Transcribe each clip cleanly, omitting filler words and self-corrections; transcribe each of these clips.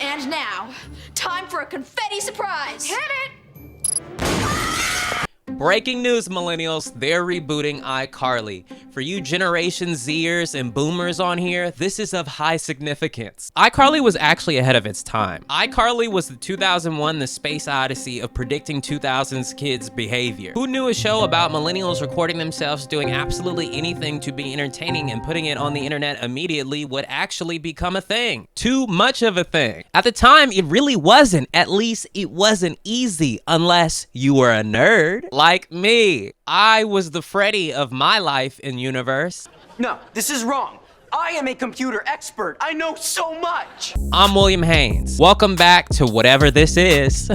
And now, time for a confetti surprise. Hit it! Breaking news, millennials, they're rebooting iCarly. For you Generation Zers and Boomers on here, this is of high significance. iCarly was actually ahead of its time. iCarly was the 2001 The Space Odyssey of predicting 2000s kids' behavior. Who knew a show about millennials recording themselves doing absolutely anything to be entertaining and putting it on the internet immediately would actually become a thing? Too much of a thing. At the time, it really wasn't. At least it wasn't easy unless you were a nerd. Like me. I was the Freddy of my life in universe. No, this is wrong. I am a computer expert. I know so much. I'm William Haynes. Welcome back to whatever this is.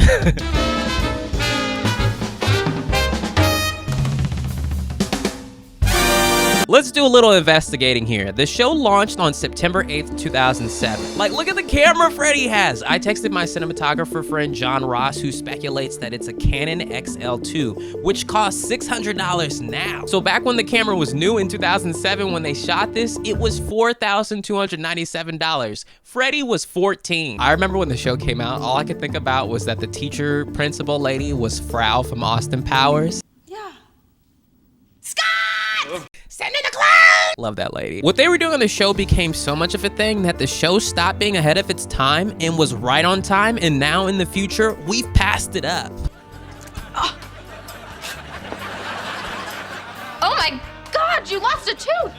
Let's do a little investigating here. The show launched on September 8th, 2007. Like, look at the camera Freddy has. I texted my cinematographer friend John Ross, who speculates that it's a Canon XL2, which costs $600 now. So back when the camera was new in 2007, when they shot this, it was $4,297. Freddy was 14. I remember when the show came out, all I could think about was that the teacher principal lady was Frau from Austin Powers. Yeah. Send in the clown! Love that lady. What they were doing on the show became so much of a thing that the show stopped being ahead of its time and was right on time, and now in the future, we've passed it up. Oh my God, you lost a tooth!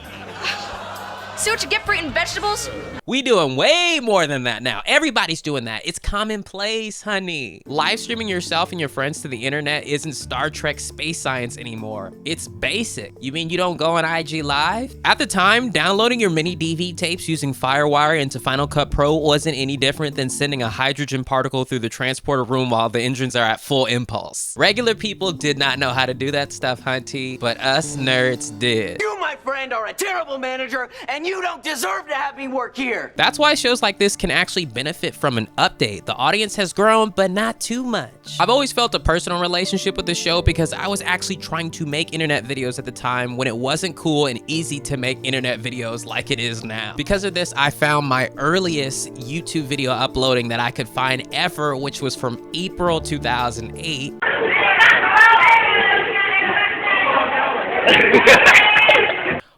See what you get for eating vegetables? We doing way more than that now. Everybody's doing that. It's commonplace, honey. Live streaming yourself and your friends to the internet isn't Star Trek space science anymore. It's basic. You mean you don't go on IG Live? At the time, downloading your mini DV tapes using FireWire into Final Cut Pro wasn't any different than sending a hydrogen particle through the transporter room while the engines are at full impulse. Regular people did not know how to do that stuff, hunty, but us nerds did. You, my friend, are a terrible manager, and you don't deserve to have me work here. That's why shows like this can actually benefit from an update. The audience has grown, but not too much. I've always felt a personal relationship with the show because I was actually trying to make internet videos at the time when it wasn't cool and easy to make internet videos like it is now. Because of this, I found my earliest YouTube video uploading that I could find ever, which was from April 2008.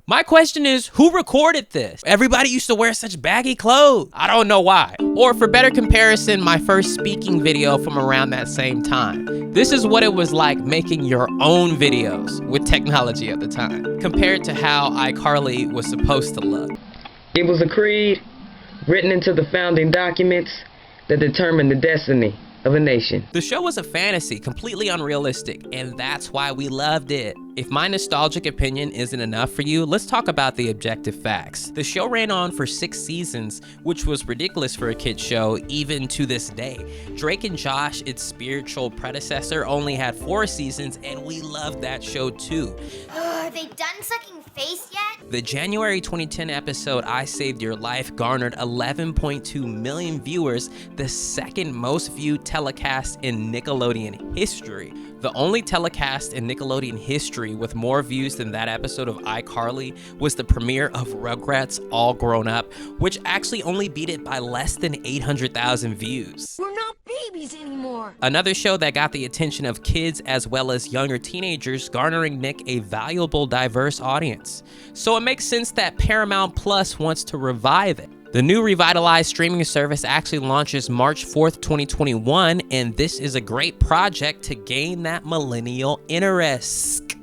My question is, who recorded this? Everybody used to wear such baggy clothes. I don't know why. Or for better comparison, my first speaking video from around that same time. This is what it was like making your own videos with technology at the time, compared to how iCarly was supposed to look. It was a creed written into the founding documents that determined the destiny of a nation. The show was a fantasy, completely unrealistic, and that's why we loved it. If my nostalgic opinion isn't enough for you, let's talk about the objective facts. The show ran on for 6 seasons, which was ridiculous for a kid's show even to this day. Drake and Josh, its spiritual predecessor, only had 4 seasons, and we loved that show too. Are they done sucking face yet? The January 2010 episode I Saved Your Life garnered 11.2 million viewers, the second most viewed telecast in Nickelodeon history. The only telecast in Nickelodeon history with more views than that episode of iCarly was the premiere of Rugrats All Grown Up, which actually only beat it by less than 800,000 views. We're not babies anymore. Another show that got the attention of kids as well as younger teenagers, garnering Nick a valuable, diverse audience. So it makes sense that Paramount Plus wants to revive it. The new revitalized streaming service actually launches March 4th, 2021, and this is a great project to gain that millennial interest.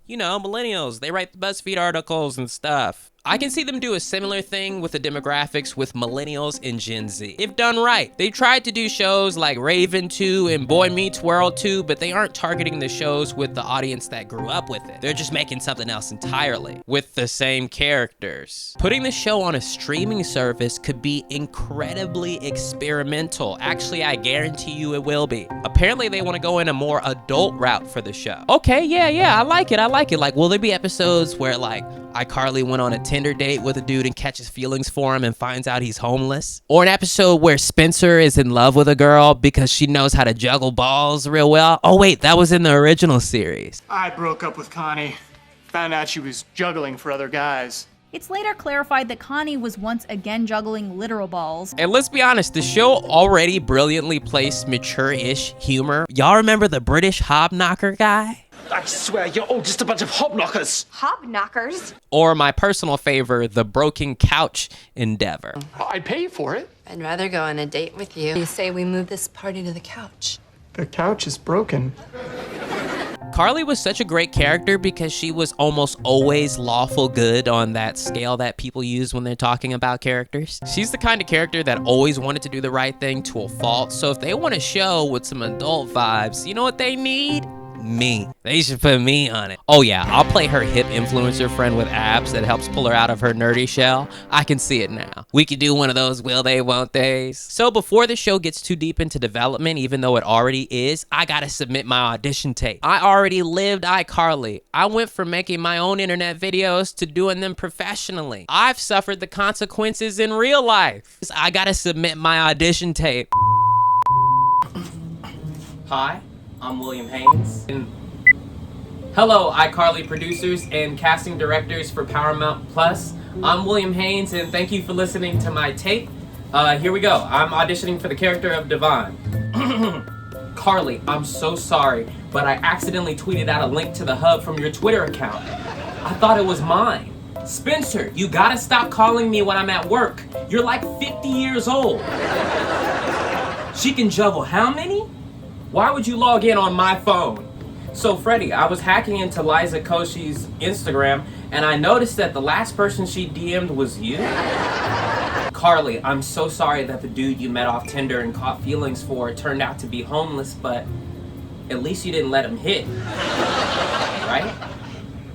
You know, millennials, they write the BuzzFeed articles and stuff. I can see them do a similar thing with the demographics with millennials and Gen Z. If done right, they tried to do shows like Raven 2 and Boy Meets World 2, but they aren't targeting the shows with the audience that grew up with it. They're just making something else entirely with the same characters. Putting the show on a streaming service could be incredibly experimental. Actually, I guarantee you it will be. Apparently, they want to go in a more adult route for the show. Okay, yeah, I like it. Like, will there be episodes where like iCarly went on a Tinder date with a dude and catches feelings for him and finds out he's homeless? Or an episode where Spencer is in love with a girl because she knows how to juggle balls real well? Oh wait, that was in the original series. I broke up with Connie. Found out she was juggling for other guys. It's later clarified that Connie was once again juggling literal balls. And let's be honest, the show already brilliantly placed mature-ish humor. Y'all remember the British hobknocker guy? I swear, you're all just a bunch of hobknockers. Hobknockers? Or my personal favorite, the broken couch endeavor. I'd pay you for it. I'd rather go on a date with you. You say we move this party to the couch. The couch is broken. Carly was such a great character because she was almost always lawful good on that scale that people use when they're talking about characters. She's the kind of character that always wanted to do the right thing to a fault. So if they want a show with some adult vibes, you know what they need? Me. They should put me on it. Oh yeah, I'll play her hip influencer friend with abs that helps pull her out of her nerdy shell. I can see it now. We could do one of those will they, won't theys. So before the show gets too deep into development, even though it already is, I gotta submit my audition tape. I already lived iCarly. I went from making my own internet videos to doing them professionally. I've suffered the consequences in real life. I gotta submit my audition tape. Hi. I'm William Haynes. And hello, iCarly producers and casting directors for Paramount Plus. I'm William Haynes, and thank you for listening to my tape. Here we go. I'm auditioning for the character of Devon. Carly, I'm so sorry, but I accidentally tweeted out a link to the hub from your Twitter account. I thought it was mine. Spencer, you gotta stop calling me when I'm at work. You're like 50 years old. She can juggle how many? Why would you log in on my phone? So Freddie, I was hacking into Liza Koshy's Instagram and I noticed that the last person she DM'd was you. Carly, I'm so sorry that the dude you met off Tinder and caught feelings for turned out to be homeless, but at least you didn't let him hit, right?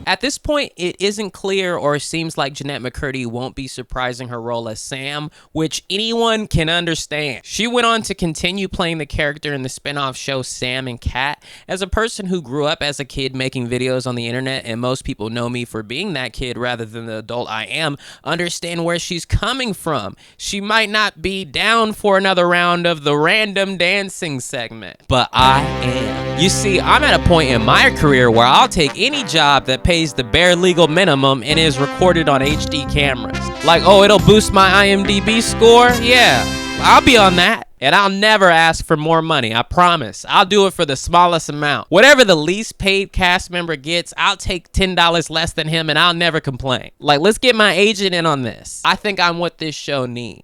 At this point, it isn't clear or seems like Jeanette McCurdy won't be surprising her role as Sam, which anyone can understand. She went on to continue playing the character in the spin-off show Sam and Cat. As a person who grew up as a kid making videos on the internet, and most people know me for being that kid rather than the adult I am, understand where she's coming from. She might not be down for another round of the random dancing segment, but I am. You see, I'm at a point in my career where I'll take any job that pays the bare legal minimum and is recorded on HD cameras. Like, oh, it'll boost my IMDb score? Yeah, I'll be on that. And I'll never ask for more money, I promise. I'll do it for the smallest amount. Whatever the least paid cast member gets, I'll take $10 less than him and I'll never complain. Like, let's get my agent in on this. I think I'm what this show needs.